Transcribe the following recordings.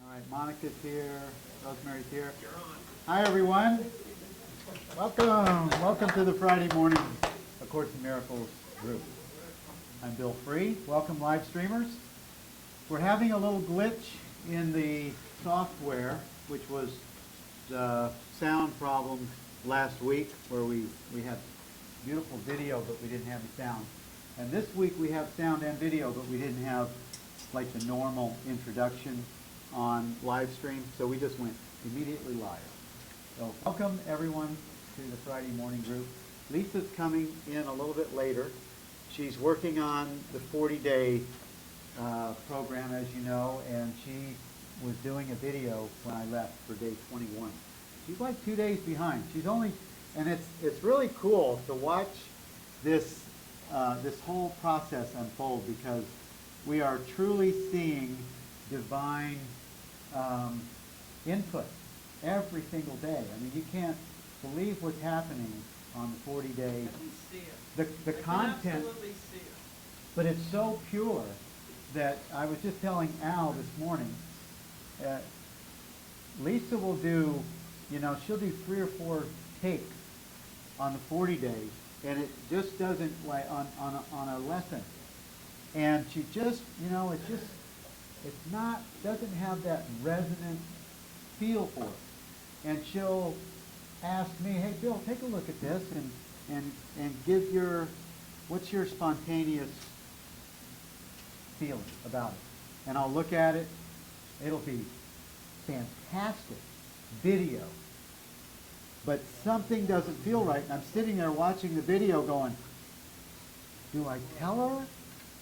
All right, Monica's here, Rosemary's here. Hi, everyone. Welcome to the Friday morning A Course in Miracles group. I'm Bill Free. Welcome, live streamers. We're having a little glitch in the software, which was the sound problem last week, where we had beautiful video, but we didn't have the sound. And this week we have sound and video, but we didn't have like the normal introduction on live stream, so we just went immediately live. So welcome everyone to the Friday morning group. Lisa's coming in a little bit later. She's working on the 40-day program, as you know, and she was doing a video when I left for day 21. She's like 2 days behind. She's only, and it's really cool to watch this this whole process unfold, because we are truly seeing divine input every single day. I mean, you can't believe what's happening on the 40-day. The content, but it's so pure that I was just telling Al this morning, Lisa will do, she'll do 3 or 4 takes on the 40 days, and it just doesn't, like, on a lesson. And she just, doesn't have that resonant feel for it. And she'll ask me, hey, Bill, take a look at this and give what's your spontaneous feeling about it? And I'll look at it. It'll be fantastic video, but something doesn't feel right. And I'm sitting there watching the video going, do I tell her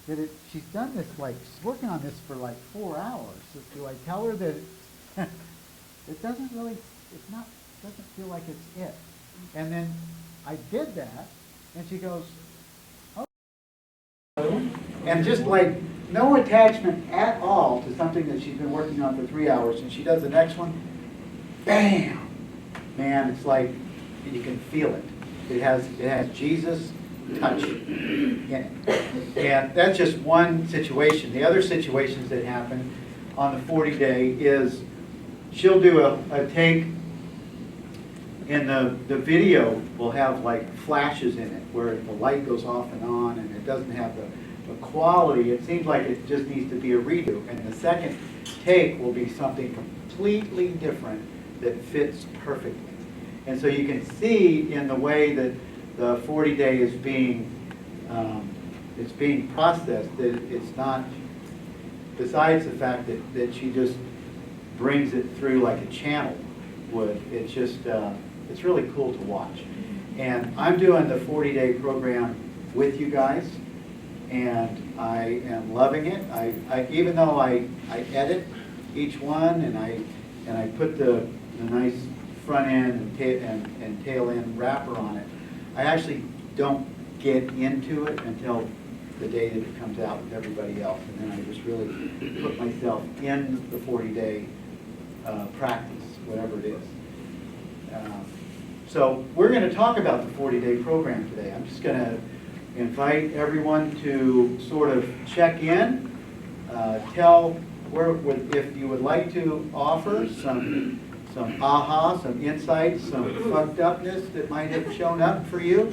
that she's done this, like, she's working on this for like 4 hours? Do I tell her that it doesn't feel like it's it? And then I did that, and she goes, oh. And just like no attachment at all to something that she's been working on for 3 hours, and she does the next one, bam! Man, it's like you can feel it. It has Jesus touch in it. And that's just one situation. The other situations that happen on the 40-day is she'll do a take, and the video will have like flashes in it where the light goes off and on, and it doesn't have the quality. It seems like it just needs to be a redo. And the second take will be something completely different that fits perfectly. And so you can see in the way that the 40-day is being processed that it's not, besides the fact that she just brings it through like a channel would. It's just it's really cool to watch. And I'm doing the 40-day program with you guys, and I am loving it. I even though I edit each one, and I put the nice front end and tail end wrapper on it, I actually don't get into it until the day that it comes out with everybody else, and then I just really put myself in the 40-day practice, whatever it is. So we're going to talk about the 40-day program today. I'm just going to invite everyone to sort of check in, tell if you would like to offer some aha, some insights, some fucked upness that might have shown up for you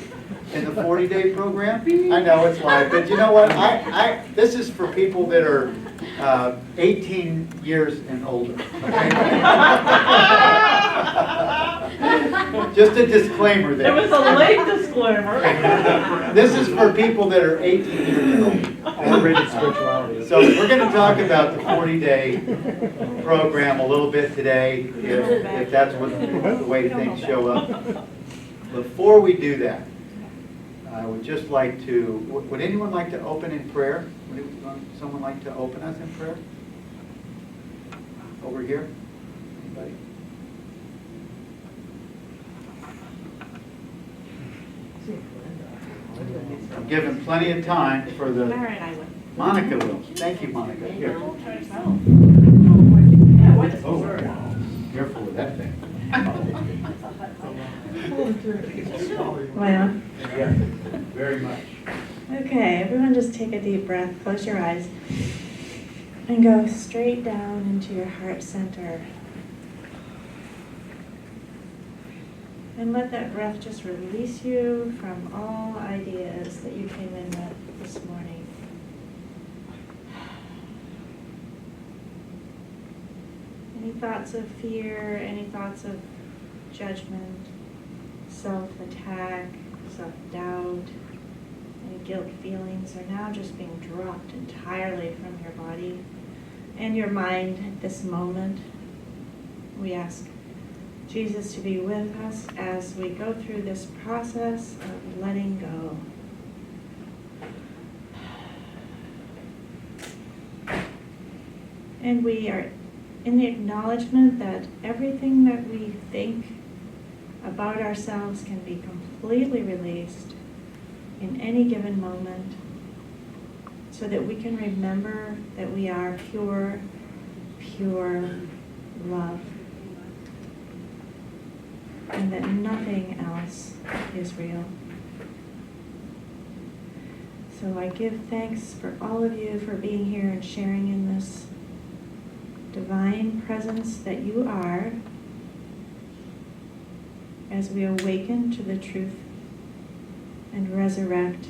in the 40-day program. I know it's live, but you know what? This is for people that are 18 years and older. Okay? Just a disclaimer there. It was a late disclaimer. This is for people that are 18 years and older. Elevated spirituality. So we're going to talk about the 40-day program a little bit today, if that's the way things show up. Before we do that, I would just like to, would anyone like to open in prayer? Would someone like to open us in prayer? Over here? Anybody? I'm giving plenty of time for the... Monica will. Thank you, Monica. Here. Oh, wow. Careful with that thing. Wow. Yeah, very much. Okay, everyone just take a deep breath. Close your eyes. And go straight down into your heart center. And let that breath just release you from all ideas that you came in with this morning. Any thoughts of fear, any thoughts of judgment, self-attack, self-doubt, any guilt feelings are now just being dropped entirely from your body and your mind at this moment. We ask Jesus to be with us as we go through this process of letting go. And we are in the acknowledgement that everything that we think about ourselves can be completely released in any given moment, so that we can remember that we are pure love, and that nothing else is real. So I give thanks for all of you for being here and sharing in this divine presence that you are, as we awaken to the truth and resurrect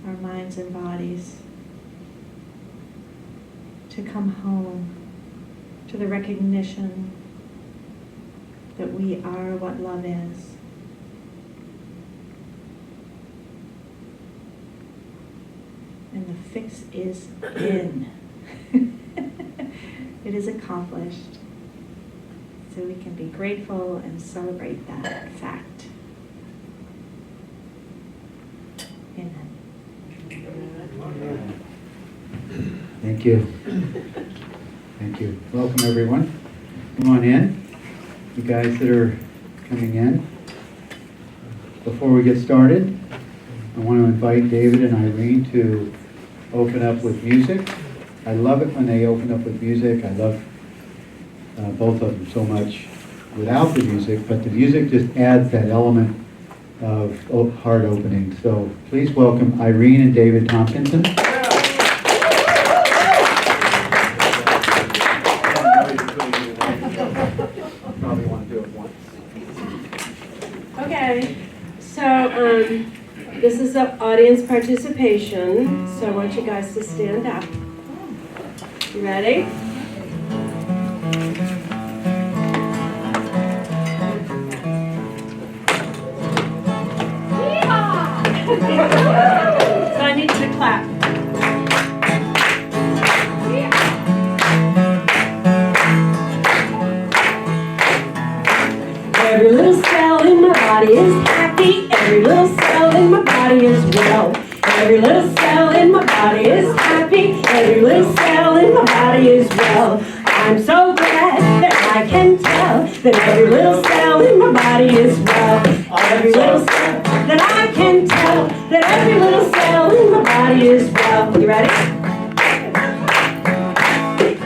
our minds and bodies to come home to the recognition that we are what love is. And the fix is in. It is accomplished. So we can be grateful and celebrate that fact. Amen. Thank you. Thank you. Welcome, everyone. Come on in. You guys that are coming in. Before we get started, I want to invite David and Irene to open up with music. I love it when they open up with music. I love both of them so much without the music, but the music just adds that element of heart opening. So please welcome Irene and David Tomkinson. Probably want to do it once. Okay, so this is the audience participation, so I want you guys to stand up. You ready? So I need you to clap. Every little cell in my body is happy. Every little cell in my body is well. Every little cell in my body is happy. Every little cell in my body is well. I'm so glad that I can tell that every little cell in my body is well. Every little cell that I can tell that every little cell in my body is well. You ready?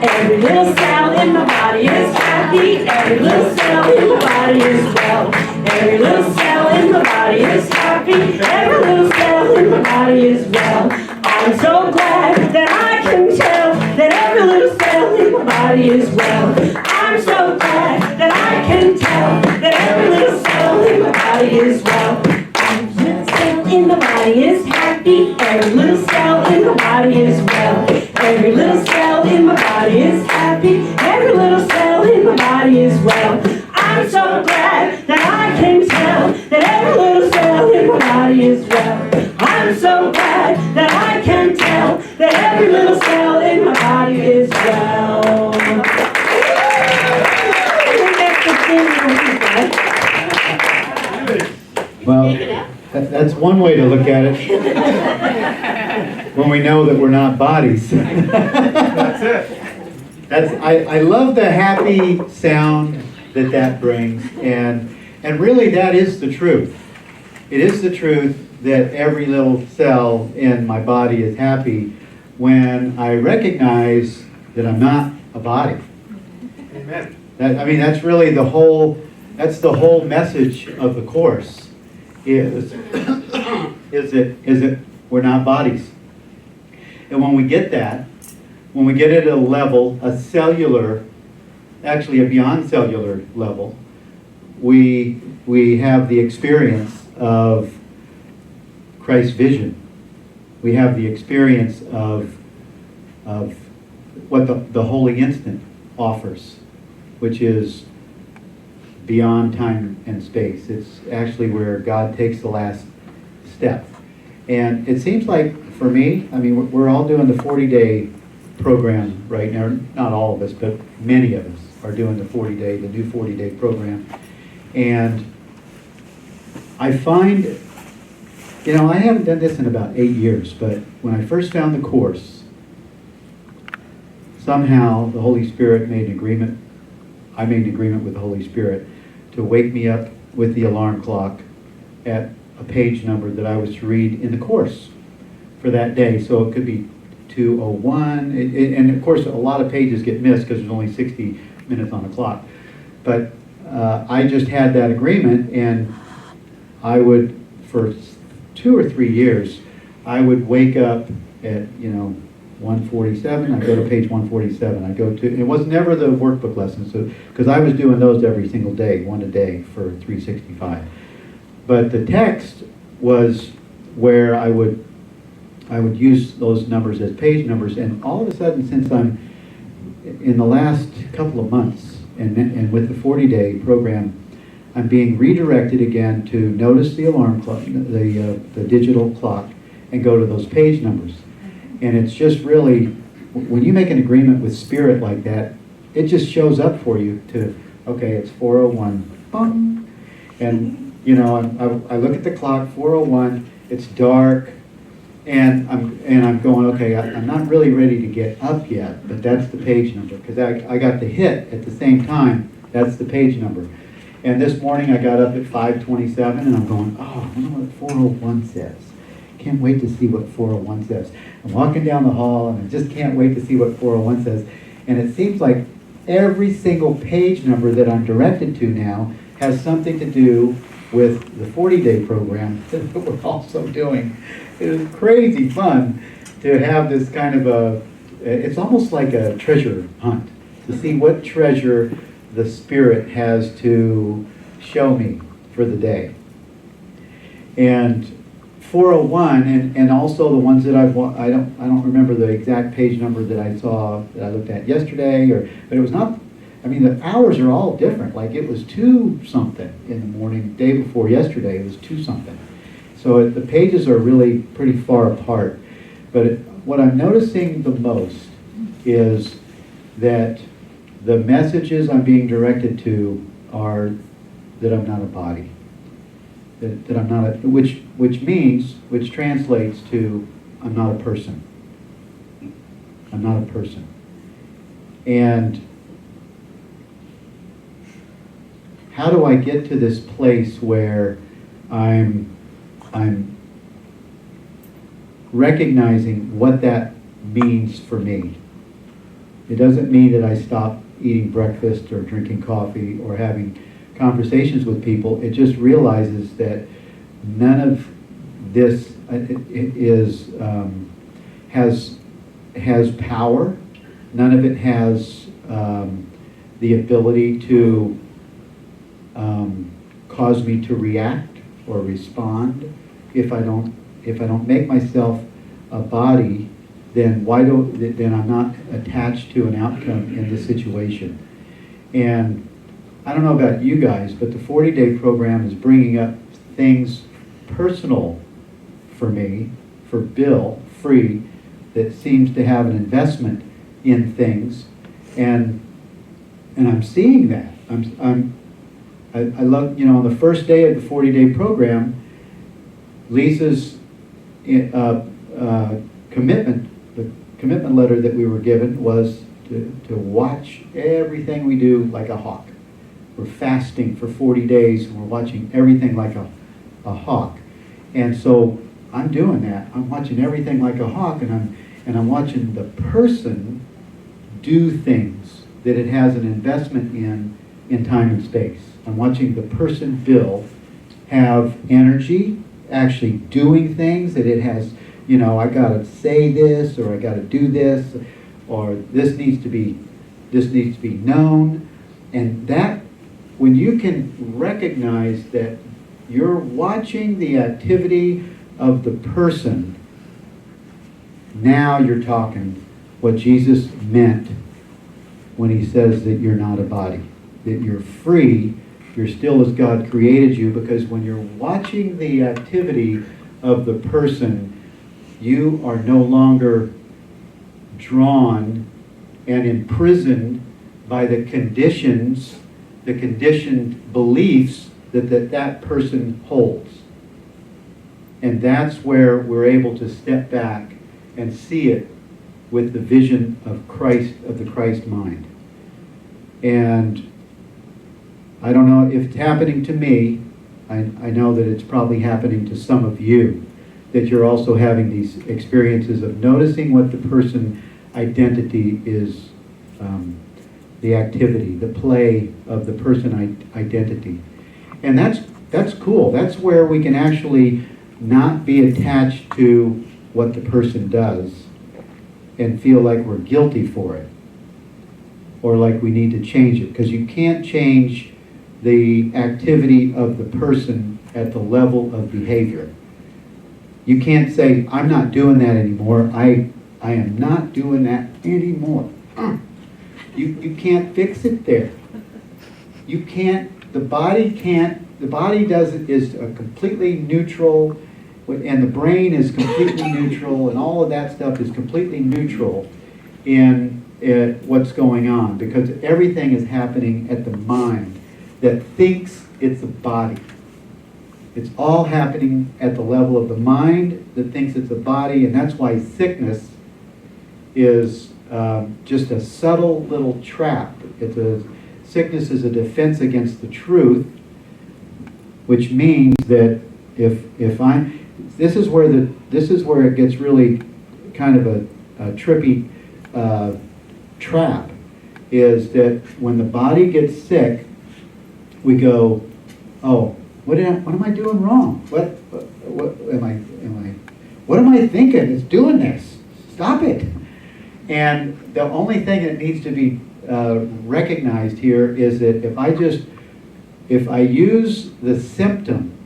Every little cell in my body is happy. Every little cell in my body is well. Every little cell in my body is happy. Every little cell in my body is well. I'm so glad that I can tell that every little cell in my body is well. I'm so glad that I can tell that every little cell in my body is well. Every little cell in my body is happy. Every little cell in my body is well. Every little cell in my body is happy. Every little cell in my body is well. I'm so glad that I can tell that every little cell in my body is well. I'm so glad that I can tell that every little cell in my body is well. Well, that's one way to look at it. When we know that we're not bodies. That's it. I love the happy sound that brings, and really that is the truth. It is the truth that every little cell in my body is happy when I recognize that I'm not a body. Amen. That's really the whole message of the Course is that we're not bodies. And when we get that, when we get at a level, a cellular, actually a beyond cellular level, we have the experience of Christ's vision. We have the experience of what the Holy Instant offers, which is beyond time and space. It's actually where God takes the last step. And it seems like, for me, I mean, we're all doing the 40-day program right now. Not all of us, but many of us are doing the new 40-day program. And I find, you know, I haven't done this in about 8 years, but when I first found the course, somehow the Holy Spirit made an agreement. I made an agreement with the Holy Spirit to wake me up with the alarm clock at a page number that I was to read in the course for that day. So it could be 201, and of course a lot of pages get missed because there's only 60 minutes on the clock. But I just had that agreement, and I would, for 2 or 3 years, I would wake up at 147. I'd go to page 147. I'd go to, it was never the workbook lessons, so because I was doing those every single day, one a day for 365. But the text was where I would use those numbers as page numbers, and all of a sudden, since I'm in the last couple of months, and with the 40-day program, I'm being redirected again to notice the alarm clock, the digital clock, and go to those page numbers. And it's just really, when you make an agreement with Spirit like that, it just shows up for you to, okay, it's 4:01, bong. And I look at the clock, 4:01, it's dark, and I'm going, okay, I'm not really ready to get up yet, but that's the page number, because I got the hit at the same time. That's the page number. And this morning I got up at 5:27, and I'm going, oh, I wonder what 4:01 says. Can't wait to see what 4:01 says. I'm walking down the hall, and I just can't wait to see what 4:01 says. And it seems like every single page number that I'm directed to now has something to do with the 40-day program that we're also doing. It is crazy fun to have this kind of it's almost like a treasure hunt, to see what treasure the Spirit has to show me for the day. And 4:01, and also the ones that I don't remember the exact page number that I saw, that I looked at yesterday, but it was not, I mean, the hours are all different. Like, it was 2 something in the morning, day before yesterday, it was 2 something. So the pages are really pretty far apart. But what I'm noticing the most is that the messages I'm being directed to are that I'm not a body. That I'm not which translates to I'm not a person. I'm not a person. And how do I get to this place where I'm recognizing what that means for me? It doesn't mean that I stop eating breakfast or drinking coffee or having conversations with people. It just realizes that none of this has power. None of it has the ability to cause me to react or respond. If I don't make myself a body, then I'm not attached to an outcome in the situation. And I don't know about you guys, but the 40-day program is bringing up things personal for me, for Bill, free, that seems to have an investment in things, and I'm seeing that. I love, on the first day of the 40-day program, Lisa's commitment, the commitment letter that we were given was to watch everything we do like a hawk. We're fasting for 40 days, and we're watching everything like a hawk. And so I'm doing that. I'm watching everything like a hawk, and I'm watching the person do things that it has an investment in time and space. I'm watching the person, Bill, have energy, actually doing things that it has, I got to say this, or I got to do this. or this needs to be known. And that, when you can recognize that you're watching the activity of the person, now you're talking what Jesus meant when he says that you're not a body, that you're free, you're still as God created you, because when you're watching the activity of the person, you are no longer drawn and imprisoned by the conditions, the conditioned beliefs that person holds. And that's where we're able to step back and see it with the vision of Christ, of the Christ mind. And I don't know if it's happening to me. I know that it's probably happening to some of you, that you're also having these experiences of noticing what the person identity is, the activity, the play of the person identity. And that's cool. That's where we can actually not be attached to what the person does and feel like we're guilty for it, or like we need to change it, because you can't change the activity of the person at the level of behavior. You can't say, I'm not doing that anymore. I am not doing that anymore. You can't fix it there. You can't, the body is a completely neutral, and the brain is completely neutral, and all of that stuff is completely neutral in what's going on, because everything is happening at the mind that thinks it's a body. It's all happening at the level of the mind that thinks it's a body, and that's why sickness is just a subtle little trap. Sickness is a defense against the truth, which means that this is where it gets really kind of a trippy trap, is that when the body gets sick, we go, oh, what am I doing wrong? What am I thinking? It's doing this. Stop it. And the only thing that needs to be recognized here is that if I use the symptom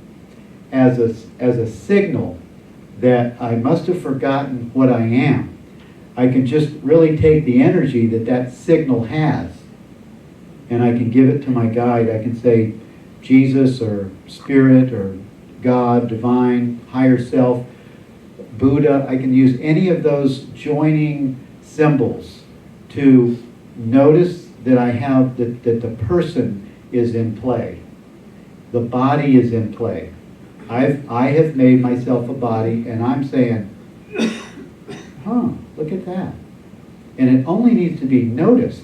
as a signal that I must have forgotten what I am, I can just really take the energy that signal has, and I can give it to my guide. I can say Jesus or Spirit or God, divine, higher self, Buddha. I can use any of those joining symbols to notice that I have that the person is in play. The body is in play. I have made myself a body, and I'm saying, look at that. And it only needs to be noticed.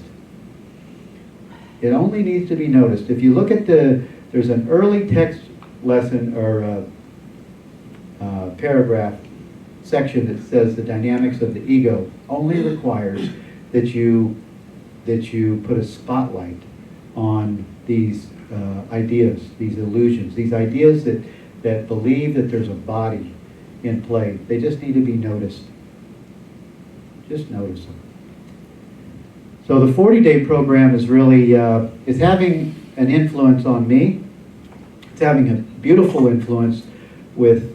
It only needs to be noticed. If you look at there's an early text lesson or paragraph section that says the dynamics of the ego only requires that you put a spotlight on these ideas, these illusions, these ideas that believe that there's a body in play. They just need to be noticed. Just notice them. So the 40-day program is really is having an influence on me. It's having a beautiful influence with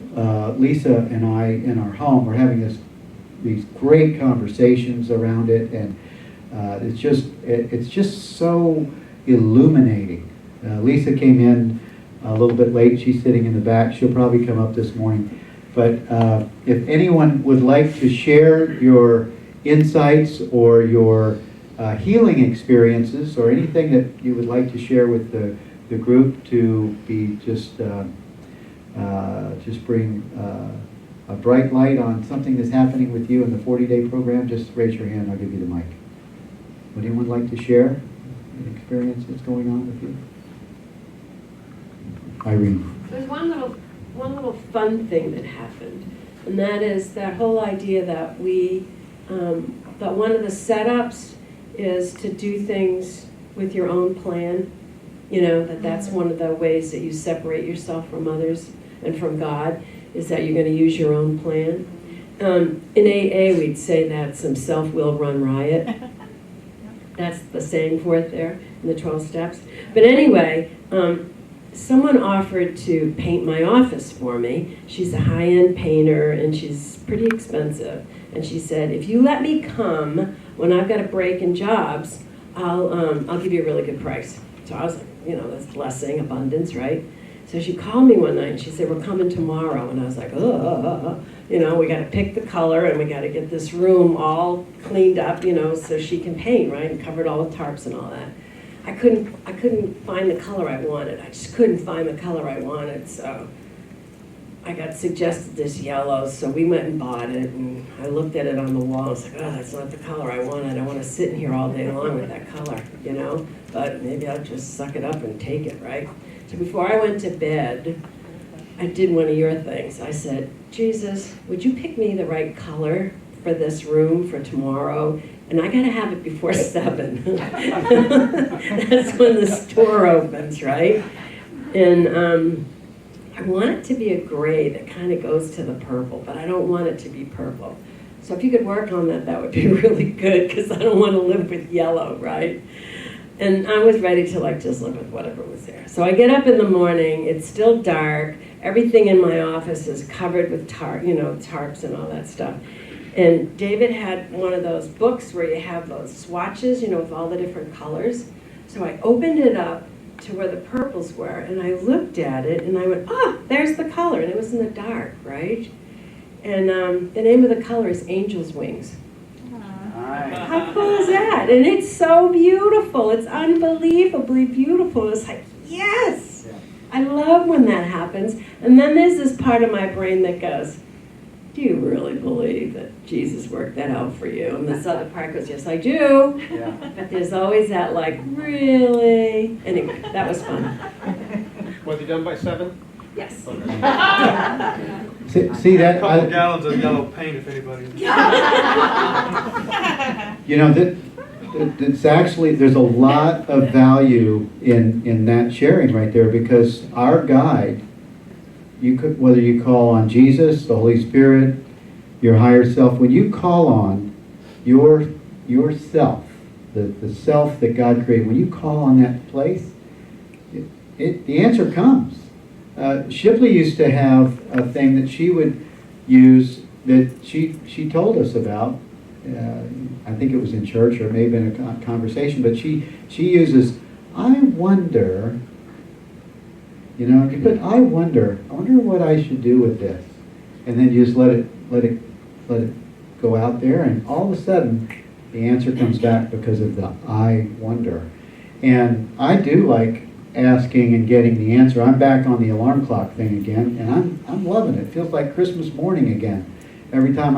Lisa and I in our home. We're having these great conversations around it, and it's just so illuminating. Lisa came in a little bit late. She's sitting in the back. She'll probably come up this morning. But if anyone would like to share your insights or your healing experiences or anything that you would like to share with the group to be just bring a bright light on something that's happening with you in the 40-day program, just raise your hand. I'll give you the mic. Would anyone like to share an experience that's going on with you? Irene. There's one little fun thing that happened, and that is that whole idea that that one of the setups is to do things with your own plan. You know, that's one of the ways that you separate yourself from others and from God, is that you're going to use your own plan. In AA, we'd say that some self will run riot. That's the saying for it there in the 12 steps. But anyway, someone offered to paint my office for me. She's a high-end painter, and she's pretty expensive. And she said, if you let me come when I've got a break in jobs, I'll give you a really good price. So I was like, that's blessing, abundance, right? So she called me one night and she said, we're coming tomorrow. And I was like, we got to pick the color and we got to get this room all cleaned up, so she can paint, right? And covered all the tarps and all that. I couldn't find the color I wanted. I just couldn't find the color I wanted. So I got suggested this yellow, so we went and bought it. And I looked at it on the wall. I was like, that's not the color I wanted. I want to sit in here all day long with that color, But maybe I'll just suck it up and take it, right? So before I went to bed, I did one of your things. I said, Jesus, would you pick me the right color for this room for tomorrow? And I got to have it before 7. That's when the store opens, right? And I want it to be a gray that kind of goes to the purple, but I don't want it to be purple. So if you could work on that, that would be really good, because I don't want to live with yellow, right? And I was ready to just live with whatever was there. So I get up in the morning, it's still dark, everything in my office is covered with tarps and all that stuff. And David had one of those books where you have those swatches, with all the different colors. So I opened it up to where the purples were, and I looked at it, and I went, there's the color, and it was in the dark, right? And the name of the color is Angel's Wings. How cool is that? And it's so beautiful. It's unbelievably beautiful. It's like, yes! I love when that happens. And then there's this part of my brain that goes, do you really believe that Jesus worked that out for you? And this other part goes, yes, I do. Yeah. But there's always that really? Anyway, that was fun. Was he done by 7? Yes. See A that? couple gallons of yellow paint, if anybody. It's actually, there's a lot of value in that sharing right there, because our guide, whether you call on Jesus, the Holy Spirit, your higher self, when you call on yourself, the self that God created, when you call on that place, the answer comes. Shipley used to have a thing that she would use that she told us about. I think it was in church, or it may have been a conversation, but she uses, I wonder, you put, I wonder what I should do with this. And then you just let it go out there, and all of a sudden the answer comes back because of the I wonder. And I do like asking and getting the answer. I'm back on the alarm clock thing again, and I'm loving it. It feels like Christmas morning again. Every time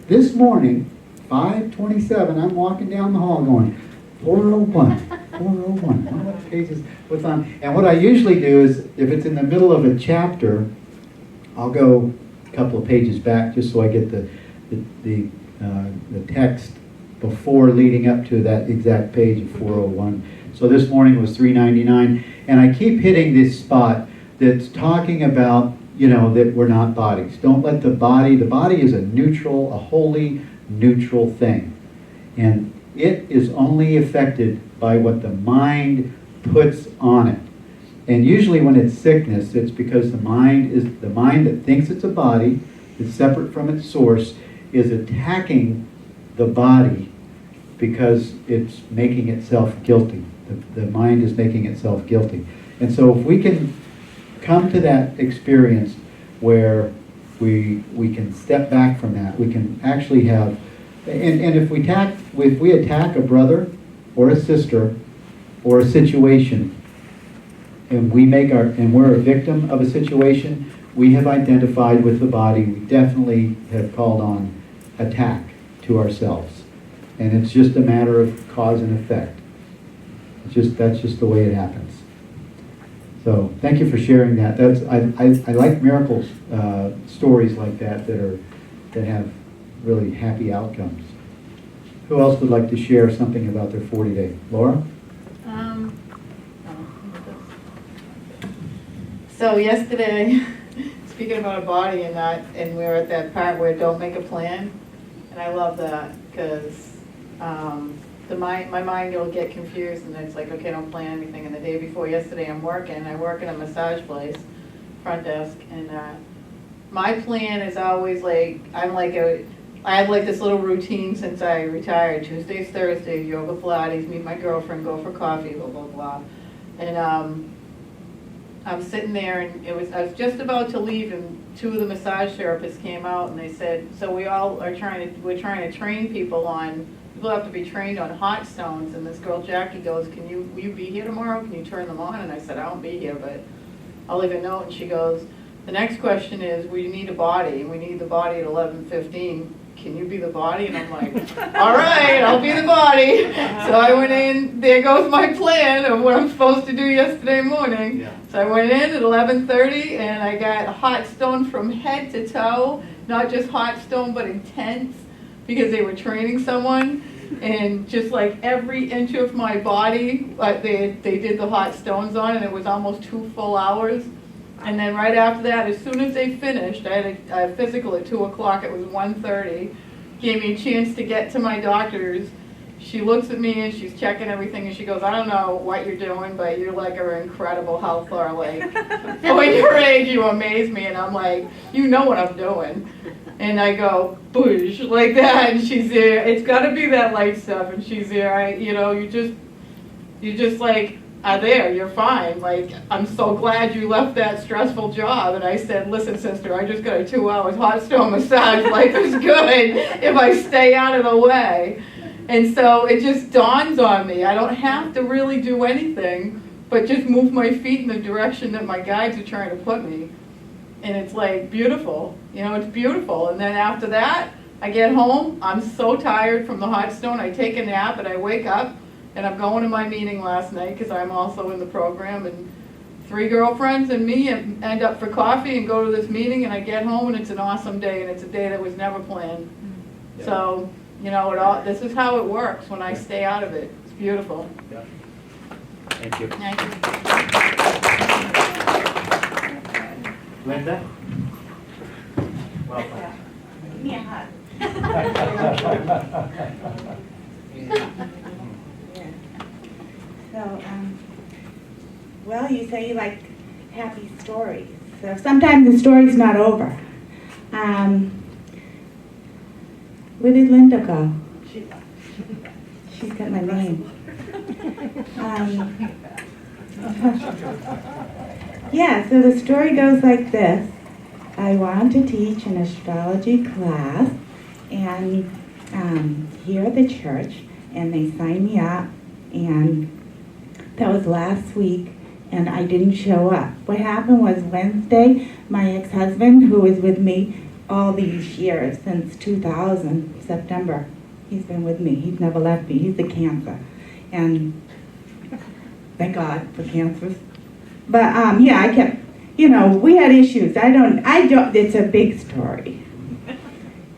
this morning, 5:27, I'm walking down the hall going, 401, 401. What pages, what's on? And what I usually do is, if it's in the middle of a chapter, I'll go a couple of pages back just so I get the text before leading up to that exact page of 401. So this morning was 399, and I keep hitting this spot that's talking about, that we're not bodies. Don't let the body is a neutral, a wholly neutral thing. And it is only affected by what the mind puts on it. And usually when it's sickness, it's because the mind that thinks it's a body, is separate from its source, is attacking the body because it's making itself guilty. The mind is making itself guilty. And so if we can come to that experience where we can step back from that, we can actually have, and if we attack a brother or a sister or a situation, and we're a victim of a situation, we have identified with the body, we definitely have called on attack to ourselves. And it's just a matter of cause and effect. That's just the way it happens. So thank you for sharing that. I like miracles, stories like that that have really happy outcomes. Who else would like to share something about their 40-day? Laura? So yesterday, speaking speaking about a body and not, and we're at that part where don't make a plan. And I love that, because my mind will get confused, and it's like, okay, don't plan anything. And the day before yesterday, I work in a massage place, front desk, and my plan is always like, I have like this little routine since I retired. Tuesdays, Thursdays, yoga, Pilates, meet my girlfriend, go for coffee, blah, blah, blah. And I'm sitting there, and I was just about to leave, and two of the massage therapists came out, and they said, so we're trying to train people have to be trained on hot stones. And this girl, Jackie, goes, will you be here tomorrow? Can you turn them on? And I said, I won't be here, but I'll leave a note. And she goes, the next question is, we need a body, and we need the body at 11:15. Can you be the body? And I'm like, all right, I'll be the body. So I went in, there goes my plan of what I'm supposed to do yesterday morning. Yeah. So I went in at 11:30, and I got a hot stone from head to toe, not just hot stone, but intense, because they were training someone. And just like every inch of my body, they did the hot stones on, and it was almost 2 full hours. And then right after that, as soon as they finished, I had a physical at 2 o'clock, it was 1:30, gave me a chance to get to my doctor's. She looks at me and she's checking everything, and she goes, I don't know what you're doing, but you're like an incredible healther. Like, for your age, you amaze me. And I'm like, you know what I'm doing. And I go, boosh, like that, and she's there. It's got to be that light stuff, and she's there. You just like are there. You're fine. Like, I'm so glad you left that stressful job. And I said, listen, sister, I just got a 2 hours hot stone massage. Life is good if I stay out of the way. And so it just dawns on me. I don't have to really do anything, but just move my feet in the direction that my guides are trying to put me. And it's like beautiful, it's beautiful. And then after that, I get home, I'm so tired from the hot stone, I take a nap, and I wake up, and I'm going to my meeting last night, because I'm also in the program, and 3 girlfriends and me end up for coffee and go to this meeting, and I get home, and it's an awesome day, and it's a day that was never planned. Yeah. So, this is how it works when I stay out of it. It's beautiful. Yeah. Thank you. Thank you. Linda? Welcome. Give me a hug. So, well, you say you like happy stories. So sometimes the story's not over. Where did Linda go? She's got my name. Yeah, so the story goes like this. I wanted to teach an astrology class, and here at the church, and they signed me up, and that was last week, and I didn't show up. What happened was Wednesday, my ex-husband, who was with me all these years, since 2000, September, he's been with me. He's never left me. He's the cancer. And thank God for cancers. But yeah, I kept, we had issues. I don't, it's a big story.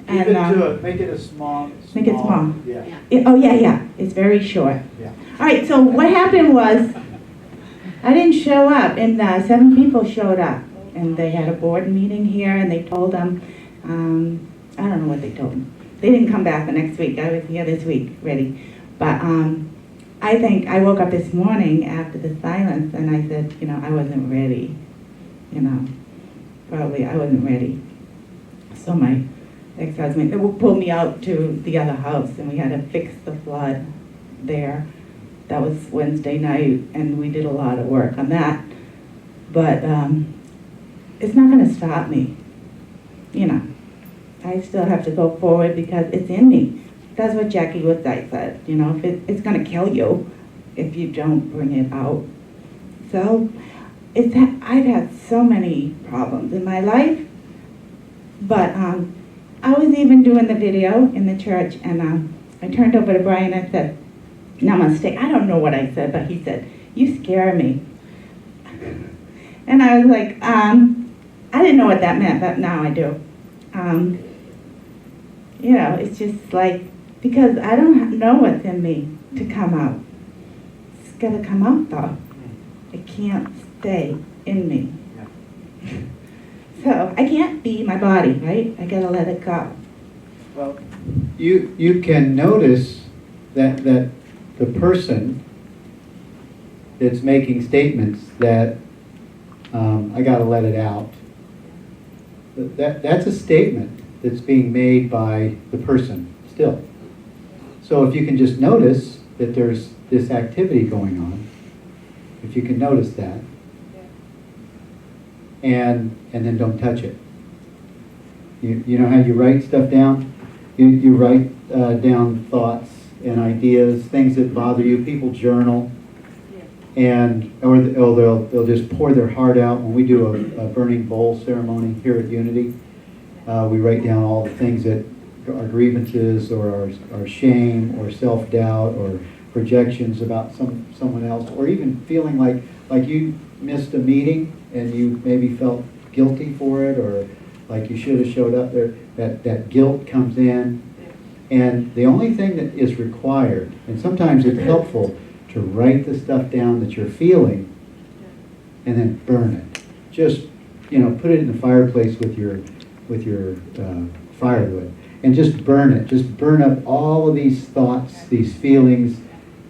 Keep it to it. Make it a small. Make it small. Yeah. Yeah. It's very short. Yeah. All right, so what happened was, I didn't show up, and 7 people showed up. And they had a board meeting here, and they told them, I don't know what they told them. They didn't come back the next week. I was here this week, ready. But I think I woke up this morning after the silence, and I said, I wasn't ready. Probably I wasn't ready. So my ex-husband pulled me out to the other house, and we had to fix the flood there. That was Wednesday night, and we did a lot of work on that. But it's not going to stop me. I still have to go forward because it's in me. That's what Jackie Woodside said. It's going to kill you if you don't bring it out. So I've had so many problems in my life, but I was even doing the video in the church, and I turned over to Brian and said, Namaste. I don't know what I said, but he said, you scare me. And I was like, I didn't know what that meant, but now I do. It's just like, because I don't know what's in me to come out. It's got to come out, though. It can't stay in me. Yeah. So I can't be my body, right? I gotta let it go. Well, you can notice that the person that's making statements that I got to let it out. That's a statement that's being made by the person still. So if you can just notice that there's this activity going on, if you can notice that, and then don't touch it. You know how you write stuff down? You write down thoughts and ideas, things that bother you. People journal, or they'll just pour their heart out. When we do a burning bowl ceremony here at Unity, we write down all the things that are grievances or our shame or self-doubt or projections about someone else, or even feeling like you missed a meeting and you maybe felt guilty for it, or like you should have showed up there. That guilt comes in. And the only thing that is required, and sometimes it's helpful to write the stuff down that you're feeling and then burn it. Just, put it in the fireplace with your firewood and just burn it. Just burn up all of these thoughts, these feelings,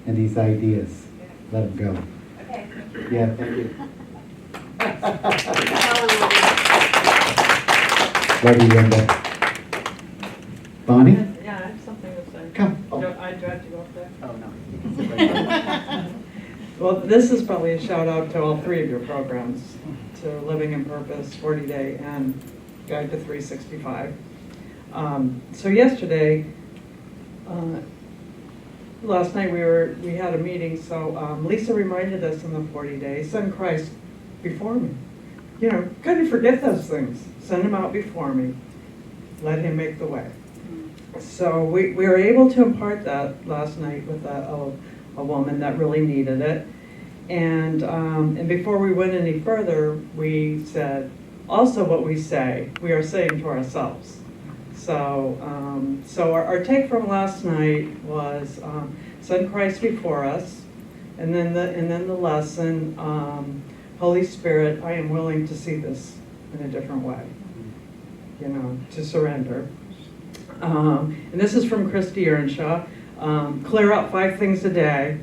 and these ideas. Let them go. Okay. Yeah, thank you. Love you, Linda. Bonnie? Yeah, I have something to say. Come. Do I have to go up there? Oh, no. Well, this is probably a shout out to all three of your programs, to Living in Purpose, 40 Day, and Guide to 365. So yesterday, last night we had a meeting, so Lisa reminded us in the 40 days, send Christ before me. Kind of forget those things. Send him out before me. Let him make the way. So we were able to impart that last night with a woman that really needed it. And before we went any further, we said, also what we say, we are saying to ourselves. So our take from last night was send Christ before us, and then the lesson, Holy Spirit, I am willing to see this in a different way, to surrender. And this is from Christy Earnshaw. Clear up 5 things a day.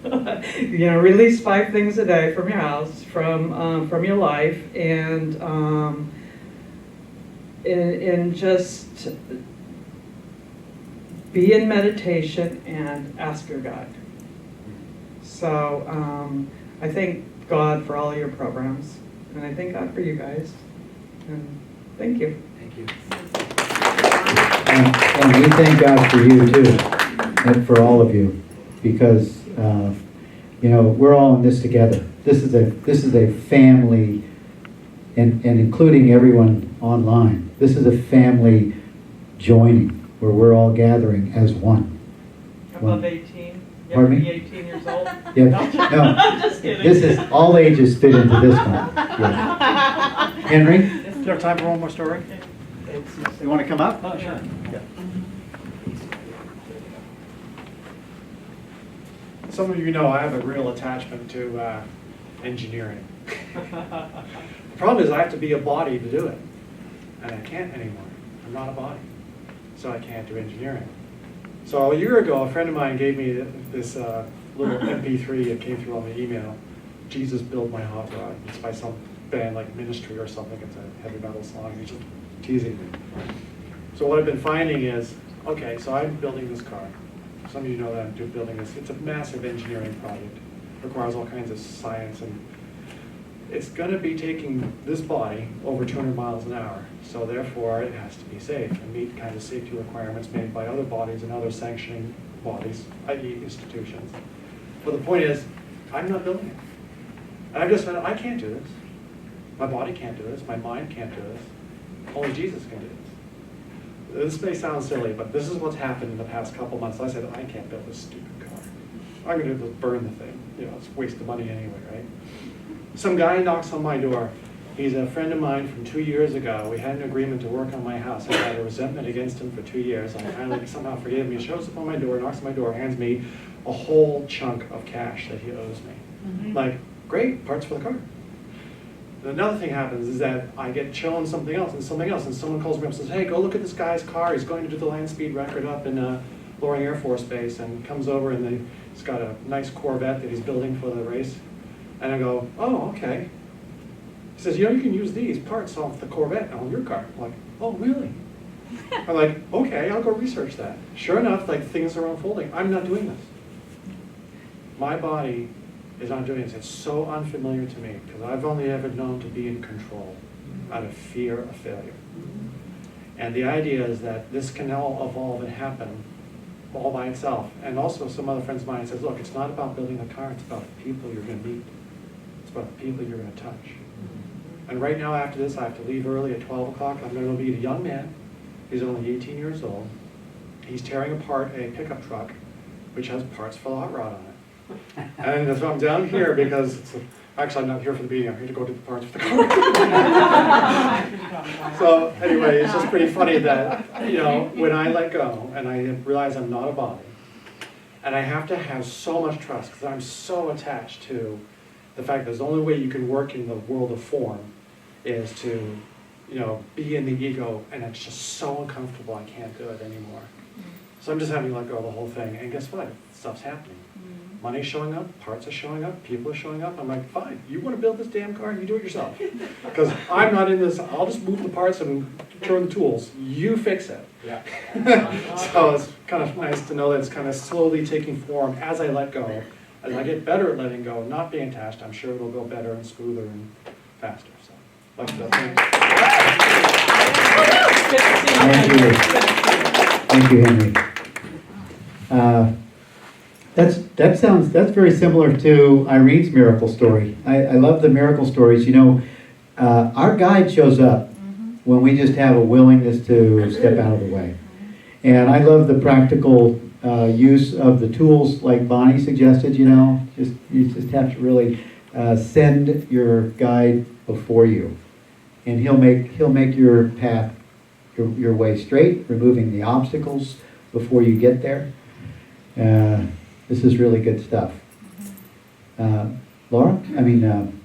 Release 5 things a day from your house, from your life, and just be in meditation and ask your God. So I thank God for all your programs, and I thank God for you guys. And thank you. Thank you. And we thank God for you too, and for all of you, because we're all in this together. This is a family, and including everyone online. This is a family joining where we're all gathering as one. Above 18? You Pardon have to me? be 18 years old? Yeah, no. I'm just kidding. This is all ages fit into this one. Yeah. Henry, Do you have time for one more story? you want to come up? Oh, sure. Yeah. Some of you know I have a real attachment to engineering. The problem is I have to be a body to do it, and I can't anymore. I'm not a body, so I can't do engineering. So a year ago, a friend of mine gave me this little MP3. It came through on the email. Jesus Build My Hot Rod. It's by some band like Ministry or something. It's a heavy metal song. He's just teasing me. So what I've been finding is, okay, so I'm building this car. Some of you know that I'm building this. It's a massive engineering project. It requires all kinds of science, and it's going to be taking this body over 200 miles an hour. So therefore, it has to be safe and meet kind of safety requirements made by other bodies and other sanctioning bodies, i.e. institutions. But the point is, I'm not building it. And I've just found I can't do this. My body can't do this. My mind can't do this. Only Jesus can do this. This may sound silly, but this is what's happened in the past couple months. I said, I can't build this stupid car. I'm going to just burn the thing. It's a waste of money anyway, right? Some guy knocks on my door. He's a friend of mine from 2 years ago. We had an agreement to work on my house. I had a resentment against him for 2 years. I finally somehow forgave him. He shows up on my door, knocks on my door, hands me a whole chunk of cash that he owes me. Like, great, parts for the car. And another thing happens is that I get shown something else, and someone calls me up and says, hey, go look at this guy's car. He's going to do the land speed record up in Loring Air Force Base, and comes over and he's got a nice Corvette that he's building for the race. And I go, oh, okay. He says, you can use these parts off the Corvette on your car. I'm like, oh, really? I'm like, okay, I'll go research that. Sure enough, things are unfolding. I'm not doing this. My body is not doing this. It's so unfamiliar to me because I've only ever known to be in control out of fear of failure. And the idea is that this can all evolve and happen all by itself. And also some other friends of mine says, look, it's not about building a car, it's about the people you're going to meet. It's about the people you're going to touch. And right now after this, I have to leave early at 12 o'clock. I'm going to meet a young man. He's only 18 years old. He's tearing apart a pickup truck, which has parts for the hot rod on it. And so I'm down here because, actually I'm not here for the meeting, I'm here to go to the parts for the car. So anyway, it's just pretty funny that, when I let go and I realize I'm not a body, and I have to have so much trust because I'm so attached to the fact that the only way you can work in the world of form is to, be in the ego, and it's just so uncomfortable I can't do it anymore. So I'm just having to let go of the whole thing, and guess what? Stuff's happening. Money's showing up, parts are showing up, people are showing up. I'm like, fine, you want to build this damn car, you do it yourself. Because I'm not in this, I'll just move the parts and turn the tools. You fix it. Yeah. So it's kind of nice to know that it's kind of slowly taking form as I let go. As I get better at letting go, not being attached, I'm sure it'll go better and smoother and faster. So, like Thank you, Henry. That's very similar to Irene's miracle story. I love the miracle stories. Our guide shows up when we just have a willingness to step out of the way. And I love the practical use of the tools like Bonnie suggested. You just have to really send your guide before you, and he'll make your path, your way straight, removing the obstacles before you get there. This is really good stuff.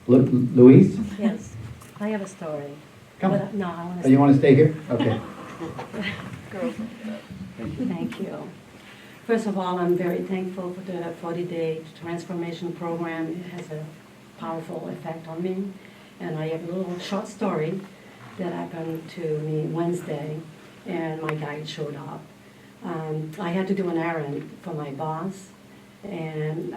Louise? Yes, I have a story. Come on. But, no, I want Oh, to. you want to stay here? Okay. Thank you. First of all, I'm very thankful for the 40-day transformation program. It has a powerful effect on me. And I have a little short story that happened to me Wednesday, and my guide showed up. I had to do an errand for my boss, and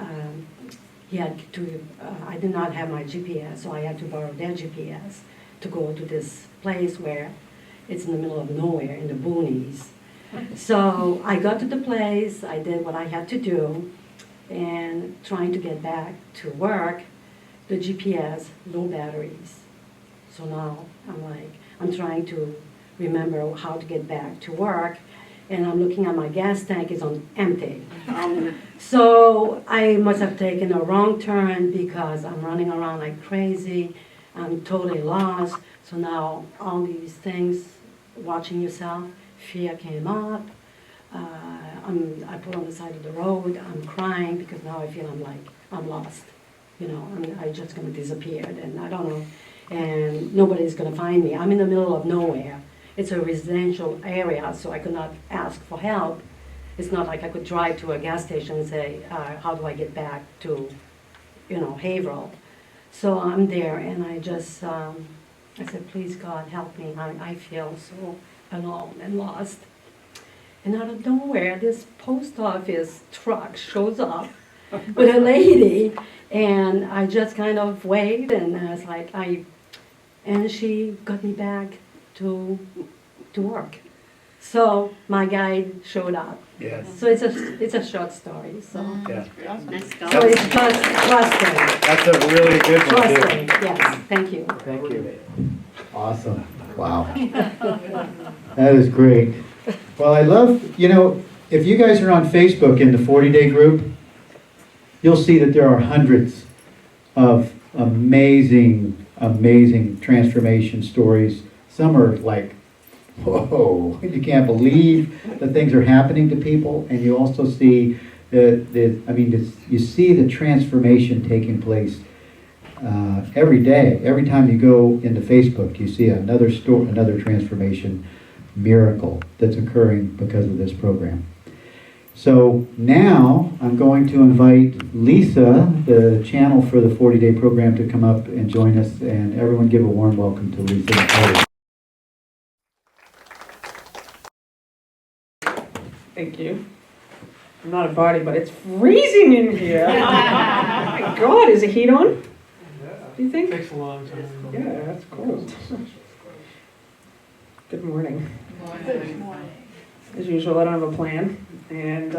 he had to, I did not have my GPS, so I had to borrow their GPS to go to this place where it's in the middle of nowhere, in the boonies. So I got to the place, I did what I had to do, and trying to get back to work, the GPS, low batteries. So now I'm trying to remember how to get back to work, and I'm looking at my gas tank, it's on empty. So I must have taken a wrong turn because I'm running around like crazy. I'm totally lost. So now all these things, watching yourself, fear came up. I put on the side of the road, I'm crying because now I feel I'm lost. I'm just gonna disappear, and I don't know, and nobody's gonna find me. I'm in the middle of nowhere. It's a residential area, so I could not ask for help. It's not like I could drive to a gas station and say, how do I get back to, Haverhill? So I'm there, and I just, I said, please God, help me. I feel so alone and lost. And out of nowhere, this post office truck shows up with a lady, and I just kind of waved, and I was like, and she got me back to work. So my guide showed up. Yes. So it's a short story. So Yeah. so it's just trusting. That's a really good one, Trusting. too. Yes. Thank you. Thank you. Awesome. Wow. That is great. Well, I love, if you guys are on Facebook in the 40-day group, you'll see that there are hundreds of amazing transformation stories. Some are like, whoa, you can't believe that things are happening to people. And you also see you see the transformation taking place every day, every time you go into Facebook, you see another another transformation miracle that's occurring because of this program. So now I'm going to invite Lisa, the channel for the 40-day program, to come up and join us, and everyone give a warm welcome to Lisa. Thank you. I'm not a body, but it's freezing in here. Oh my God, is the heat on? Do you think? Takes a long time. Yeah, that's cold. Good morning. Good morning. As usual, I don't have a plan. And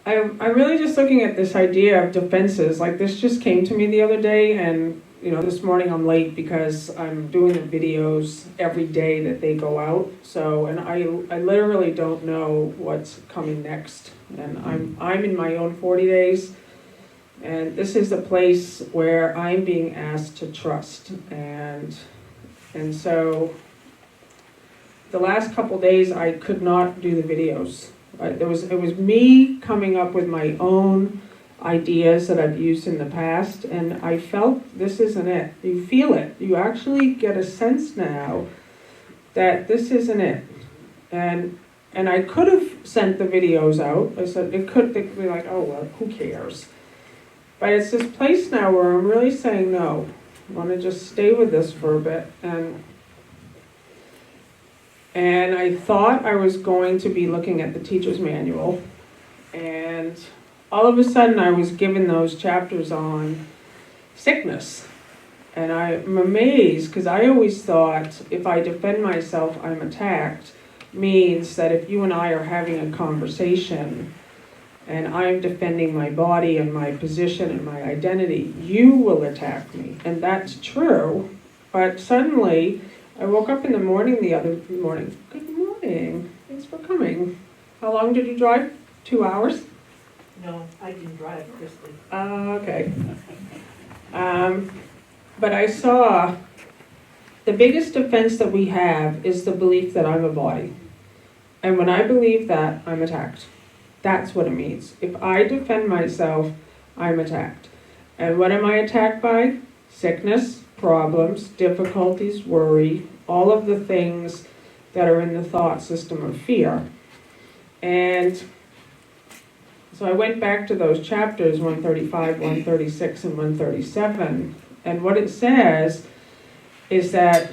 I'm really just looking at this idea of defenses. Like, this just came to me the other day, and this morning I'm late because I'm doing the videos every day that they go out. So, and I literally don't know what's coming next. And I'm in my own 40 days, and this is the place where I'm being asked to trust. And so the last couple days I could not do the videos. It was me coming up with my own ideas that I've used in the past, and I felt this isn't it. You feel it. You actually get a sense now that this isn't it. And I could have sent the videos out. I said they could be like, oh well, who cares? But it's this place now where I'm really saying no. I want to just stay with this for a bit. And I thought I was going to be looking at the teacher's manual, and all of a sudden I was given those chapters on sickness. And I'm amazed, because I always thought if I defend myself, I'm attacked, means that if you and I are having a conversation and I'm defending my body and my position and my identity, you will attack me. And that's true. But suddenly I woke up in the morning the other morning. Good morning. Thanks for coming. How long did you drive? 2 hours? No, I didn't drive, Christy. Okay. But I saw the biggest defense that we have is the belief that I'm a body. And when I believe that, I'm attacked. That's what it means. If I defend myself, I'm attacked. And what am I attacked by? Sickness, problems, difficulties, worry, all of the things that are in the thought system of fear. And so I went back to those chapters, 135, 136, and 137, and what it says is that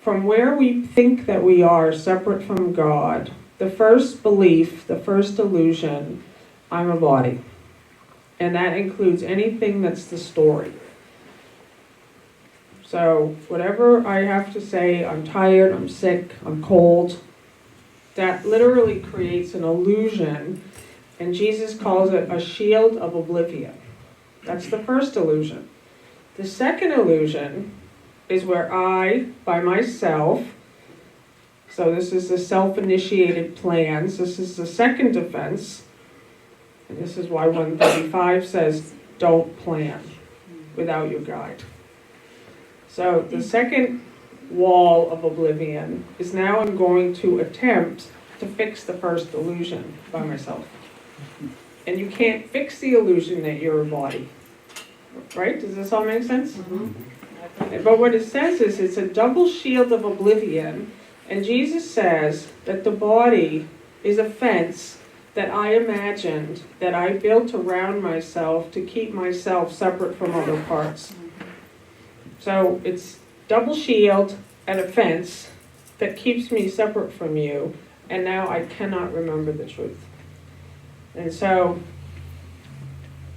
from where we think that we are separate from God, the first belief, the first illusion, I'm a body. And that includes anything that's the story. So whatever I have to say, I'm tired, I'm sick, I'm cold, that literally creates an illusion, and Jesus calls it a shield of oblivion. That's the first illusion. The second illusion is where I, by myself, so this is the self-initiated plans, this is the second defense, and this is why 135 says, don't plan without your guide. So the second wall of oblivion is now I'm going to attempt to fix the first illusion by myself. And you can't fix the illusion that you're a body. Right? Does this all make sense? Mm-hmm. But what it says is it's a double shield of oblivion, and Jesus says that the body is a fence that I imagined, that I built around myself to keep myself separate from other parts. So it's double shield and a fence that keeps me separate from you, and now I cannot remember the truth. And so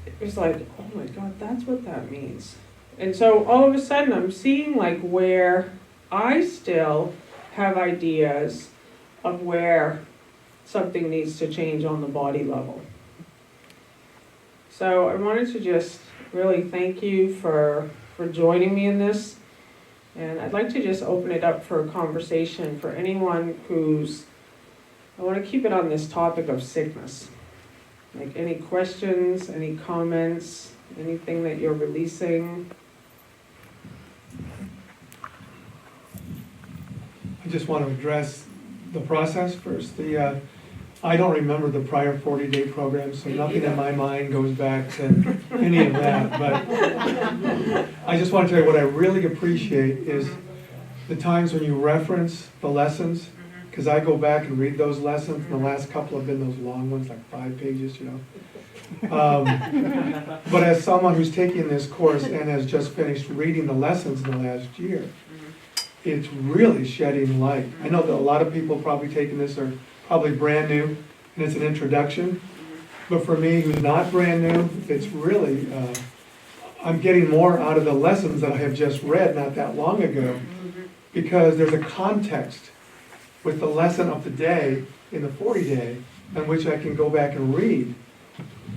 it was like, oh my God, that's what that means. And so all of a sudden I'm seeing like where I still have ideas of where something needs to change on the body level. So I wanted to just really thank you for joining me in this. And I'd like to just open it up for a conversation for anyone I want to keep it on this topic of sickness. Like any questions, any comments, anything that you're releasing? I just want to address the process first. I don't remember the prior 40-day program, so nothing in my mind goes back to any of that, but I just want to tell you what I really appreciate is the times when you reference the lessons, because I go back and read those lessons, and the last couple have been those long ones, like 5 pages, you know. But as someone who's taking this course and has just finished reading the lessons in the last year, it's really shedding light. I know that a lot of people probably taking this are probably brand new, and it's an introduction. But for me, who's not brand new, it's really, I'm getting more out of the lessons that I have just read not that long ago, because there's a context with the lesson of the day in the 40-day on which I can go back and read.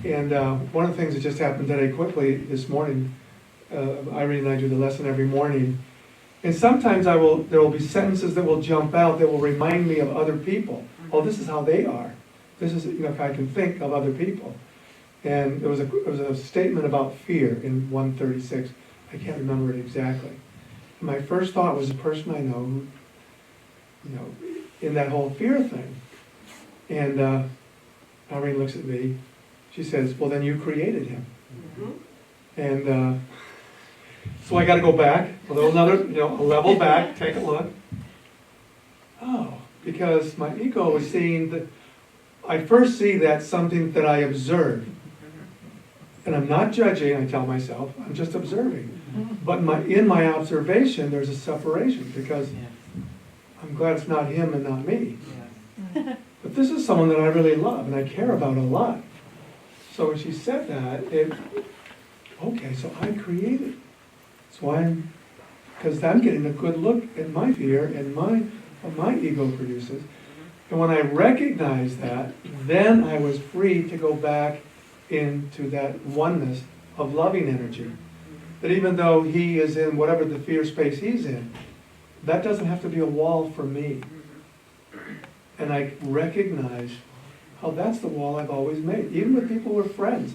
And one of the things that just happened today quickly this morning, Irene and I do the lesson every morning, and sometimes there will be sentences that will jump out that will remind me of other people. Oh, this is how they are. This is, you know, if I can think of other people. And there was a statement about fear in 136. I can't remember it exactly. And my first thought was a person I know who, you know, in that whole fear thing. And Irene looks at me. She says, well, then you created him. And so I got to go back, a level back, take a look. Oh, because my ego was seeing that, I first see that something that I observe. And I'm not judging, I tell myself, I'm just observing. But in my observation, there's a separation, because I'm glad it's not him and not me. But this is someone that I really love and I care about a lot. So when she said that, okay, so I created. So because I'm getting a good look at my fear and what my ego produces. And when I recognized that, then I was free to go back into that oneness of loving energy. That even though he is in whatever the fear space he's in, that doesn't have to be a wall for me. And I recognize how that's the wall I've always made, even with people who are friends.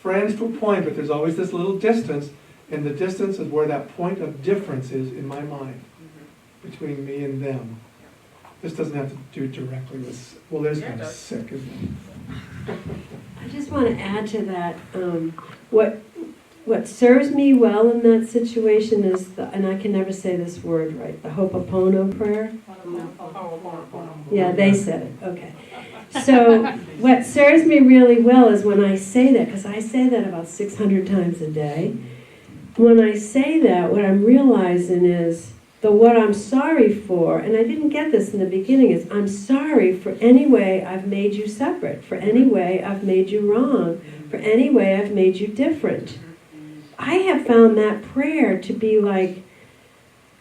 Friends to a point, but there's always this little distance, and the distance is where that point of difference is in my mind between me and them. This doesn't have to do directly with, well, there's kind of sick, isn't it? I just want to add to that, what serves me well in that situation is, and I can never say this word right, the Ho'oponopono prayer. Yeah, they said it, okay. So what serves me really well is when I say that, because I say that about 600 times a day. When I say that, what I'm realizing is what I'm sorry for, and I didn't get this in the beginning, is I'm sorry for any way I've made you separate, for any way I've made you wrong, for any way I've made you different. I have found that prayer to be like,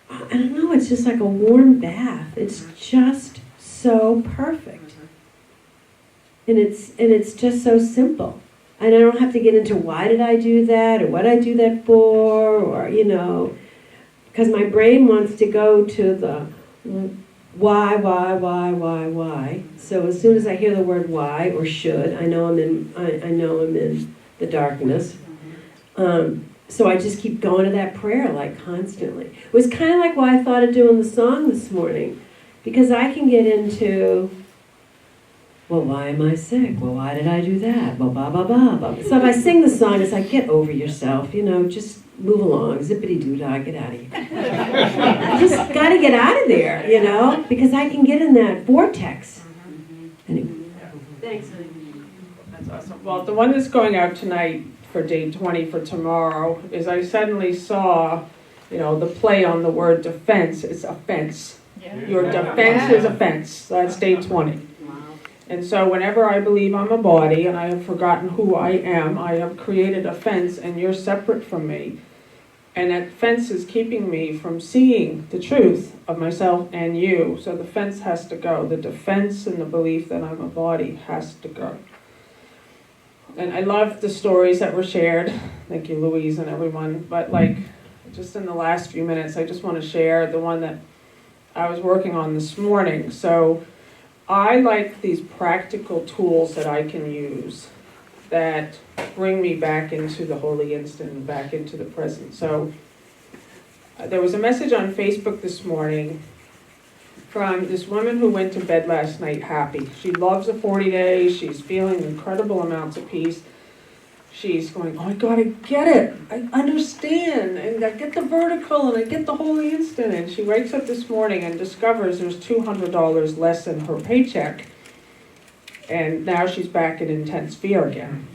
I don't know, it's just like a warm bath. It's just so perfect. And it's just so simple. And I don't have to get into why did I do that, or what I do that for, or, you know, because my brain wants to go to the why. So as soon as I hear the word why or should, I know I'm in the darkness. So I just keep going to that prayer like constantly. It was kind of like why I thought of doing the song this morning, because I can get into, well, why am I sick? Well, why did I do that? Well, blah, blah, blah, blah. So if I sing the song, it's like, get over yourself, you know, just move along, zippity-doo-dah, get out of here. I just got to get out of there, you know, because I can get in that vortex. Anyway. Thanks, honey. That's awesome. Well, the one that's going out tonight for day 20 for tomorrow is I suddenly saw, you know, the play on the word defense. It's offense. Your defense is offense. That's day 20. And so whenever I believe I'm a body and I have forgotten who I am, I have created a fence and you're separate from me. And that fence is keeping me from seeing the truth of myself and you. So the fence has to go. The defense and the belief that I'm a body has to go. And I love the stories that were shared. Thank you, Louise and everyone. But like, just in the last few minutes, I just want to share the one that I was working on this morning. So I like these practical tools that I can use that bring me back into the holy instant and back into the present. So there was a message on Facebook this morning from this woman who went to bed last night happy. She loves a 40 days. She's feeling incredible amounts of peace. she's going, oh my God, I get it. I understand. And I get the vertical and I get the holy instant. And she wakes up this morning and discovers there's $200 less in her paycheck. And now she's back in intense fear again.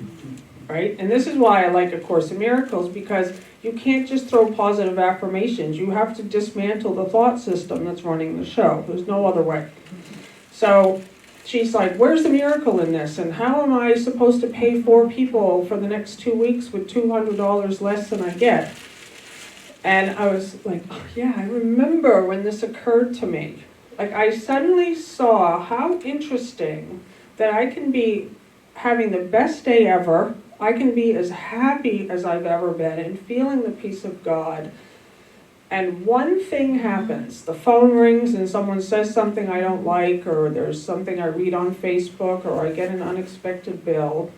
Right? And this is why I like A Course in Miracles, because you can't just throw positive affirmations. You have to dismantle the thought system that's running the show. There's no other way. So she's like, where's the miracle in this? And how am I supposed to pay 4 people for the next 2 weeks with $200 less than I get? And I was like, oh yeah, I remember when this occurred to me. Like, I suddenly saw how interesting that I can be having the best day ever. I can be as happy as I've ever been and feeling the peace of God. And one thing happens. The phone rings and someone says something I don't like, or there's something I read on Facebook, or I get an unexpected bill.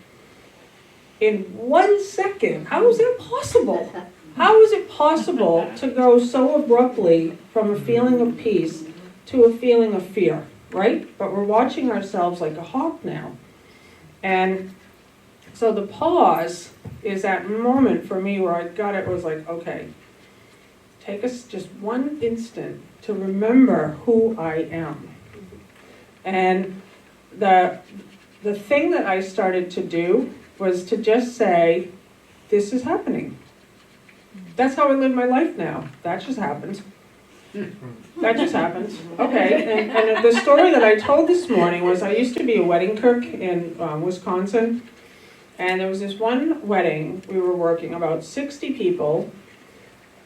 In 1 second, how is that possible? How is it possible to go so abruptly from a feeling of peace to a feeling of fear, right? But we're watching ourselves like a hawk now. And so the pause is that moment for me where I got it, was like, okay, take us just 1 instant to remember who I am. And the thing that I started to do was to just say, this is happening. That's how I live my life now. That just happened. That just happened. Okay, and the story that I told this morning was I used to be a wedding cook in Wisconsin. And there was this one wedding, we were working about 60 people,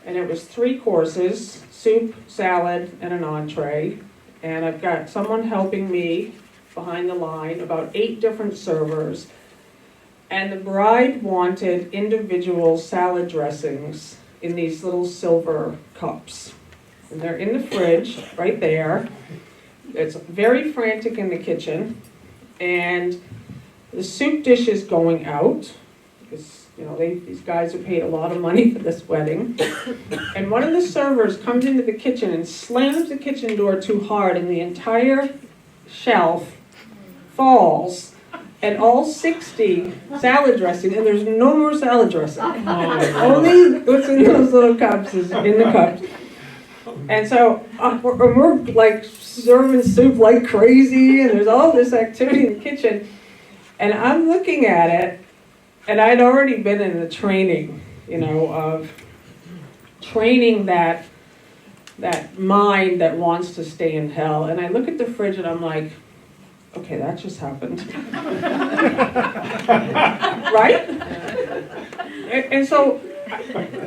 and it was 3 courses, soup, salad, and an entree. And I've got someone helping me behind the line, about 8 different servers. And the bride wanted individual salad dressings in these little silver cups. And they're in the fridge, right there. It's very frantic in the kitchen. And the soup dish is going out, because these guys have paid a lot of money for this wedding. And one of the servers comes into the kitchen and slams the kitchen door too hard, and the entire shelf falls, and all 60 salad dressing, and there's no more salad dressing. Only what's in those little cups is in the cups. And so we're like serving soup like crazy, and there's all this activity in the kitchen. And I'm looking at it, and I'd already been in the training, of training that mind that wants to stay in hell. And I look at the fridge and I'm like, okay, that just happened. Right? And so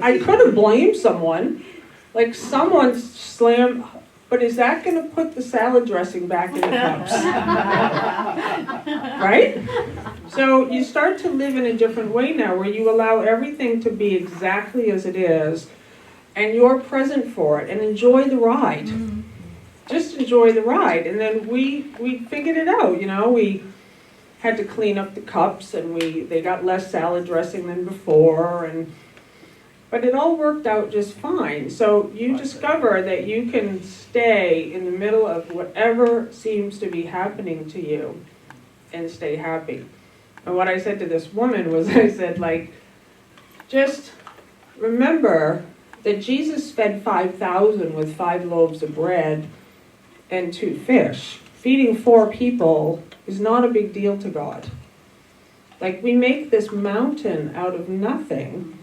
I could have blamed someone, like someone slammed. But is that going to put the salad dressing back in the cups? Right? So you start to live in a different way now, where you allow everything to be exactly as it is, and you're present for it, and enjoy the ride. Just enjoy the ride. And then we figured it out, we had to clean up the cups, and they got less salad dressing than before, but it all worked out just fine. So you discover that you can stay in the middle of whatever seems to be happening to you and stay happy. And what I said to this woman was, I said, just remember that Jesus fed 5,000 with 5 loaves of bread and 2 fish. Feeding 4 people is not a big deal to God. We make this mountain out of nothing.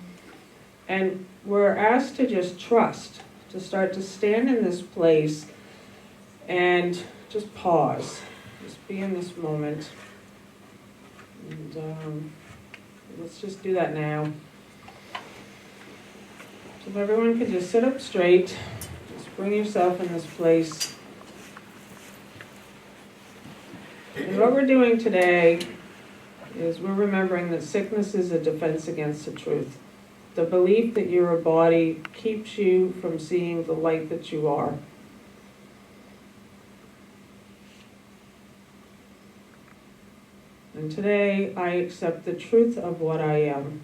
And we're asked to just trust, to start to stand in this place and just pause, just be in this moment. And let's just do that now. So if everyone could just sit up straight, just bring yourself in this place. And what we're doing today is we're remembering that sickness is a defense against the truth. The belief that you're a body keeps you from seeing the light that you are. And today I accept the truth of what I am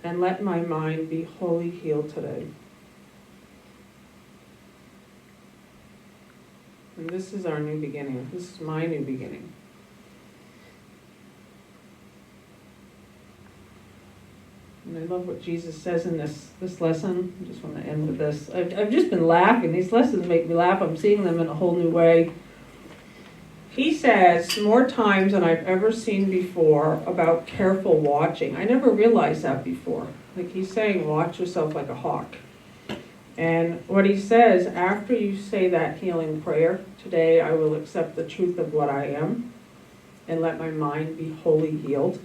and let my mind be wholly healed today. And this is our new beginning. This is my new beginning. And I love what Jesus says in this lesson. I just want to end with this. I've just been laughing. These lessons make me laugh. I'm seeing them in a whole new way. He says more times than I've ever seen before about careful watching. I never realized that before. Like he's saying, watch yourself like a hawk. And what he says, after you say that healing prayer, today I will accept the truth of what I am and let my mind be wholly healed.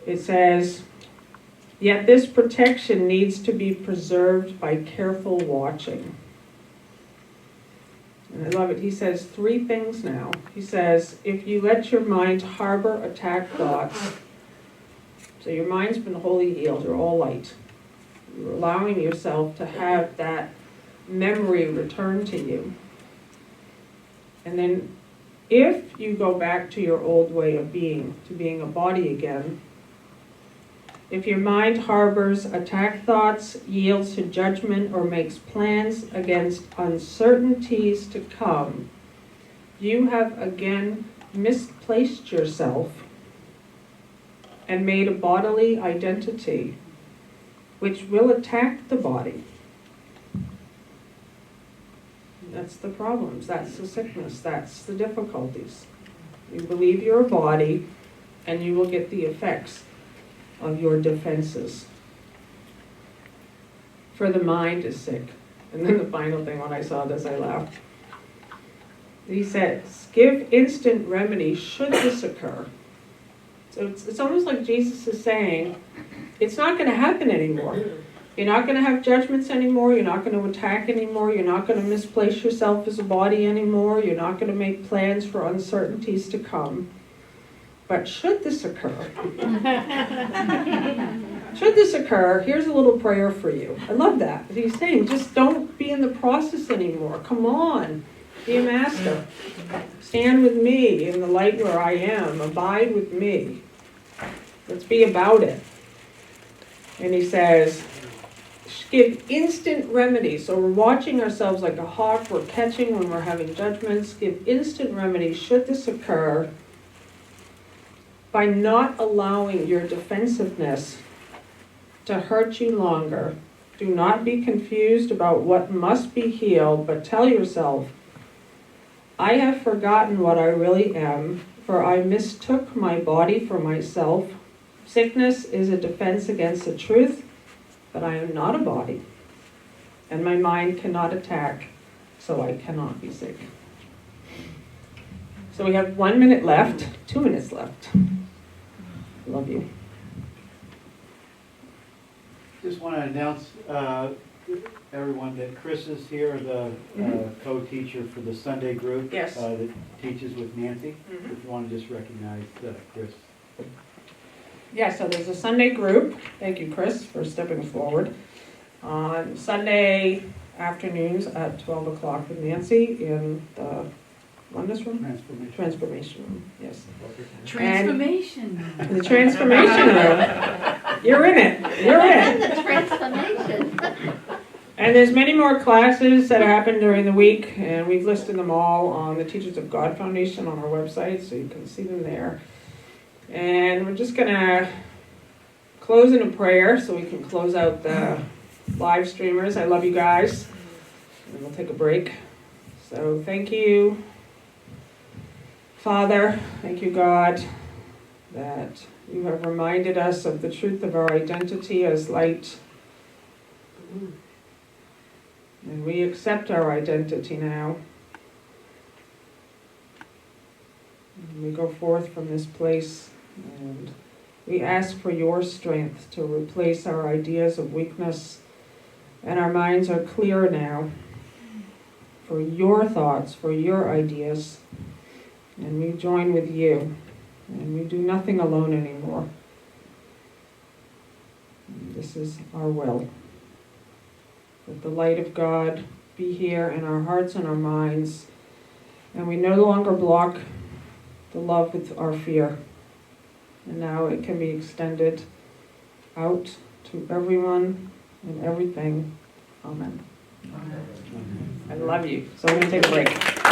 It says, yet this protection needs to be preserved by careful watching. And I love it. He says 3 things now. He says, if you let your mind harbor attack thoughts, so your mind's been wholly healed, you're all light. You're allowing yourself to have that memory return to you. And then if you go back to your old way of being, to being a body again, if your mind harbors attack thoughts, yields to judgment, or makes plans against uncertainties to come, you have again misplaced yourself and made a bodily identity which will attack the body. That's the problems, that's the sickness, that's the difficulties. You believe you're a body and you will get the effects of your defenses. For the mind is sick. And then the final thing, when I saw this, I laughed. He says, give instant remedy should this occur. So it's almost like Jesus is saying, it's not going to happen anymore. You're not going to have judgments anymore. You're not going to attack anymore. You're not going to misplace yourself as a body anymore. You're not going to make plans for uncertainties to come. But should this occur, here's a little prayer for you. I love that. He's saying, just don't be in the process anymore. Come on, be a master. Stand with me in the light where I am. Abide with me. Let's be about it. And he says, give instant remedy. So we're watching ourselves like a hawk. We're catching when we're having judgments. Give instant remedy should this occur by not allowing your defensiveness to hurt you longer. Do not be confused about what must be healed, but tell yourself, I have forgotten what I really am, for I mistook my body for myself. Sickness is a defense against the truth, but I am not a body, and my mind cannot attack, so I cannot be sick. So we have 1 minute left, 2 minutes left. Love you. Just want to announce everyone that Chris is here, the co-teacher for the Sunday group. Yes. That teaches with Nancy. If you want to just recognize Chris. Yeah, so there's a Sunday group. Thank you, Chris, for stepping forward. On Sunday afternoons at 12 o'clock with Nancy in the oneness room? Transformation room, yes. Transformation. And the transformation room. You're in it. You're in it. The transformation. And there's many more classes that happen during the week, and we've listed them all on the Teachers of God Foundation on our website, so you can see them there. And we're just going to close in a prayer so we can close out the live streamers. I love you guys. And we'll take a break. So thank you, Father. Thank you, God, that you have reminded us of the truth of our identity as light. And we accept our identity now. And we go forth from this place, and we ask for your strength to replace our ideas of weakness, and our minds are clear now for your thoughts, for your ideas, and we join with you, and we do nothing alone anymore. And this is our will. That the light of God be here in our hearts and our minds, and we no longer block the love with our fear. And now it can be extended out to everyone and everything. Amen. I love you. So I'm going to take a break.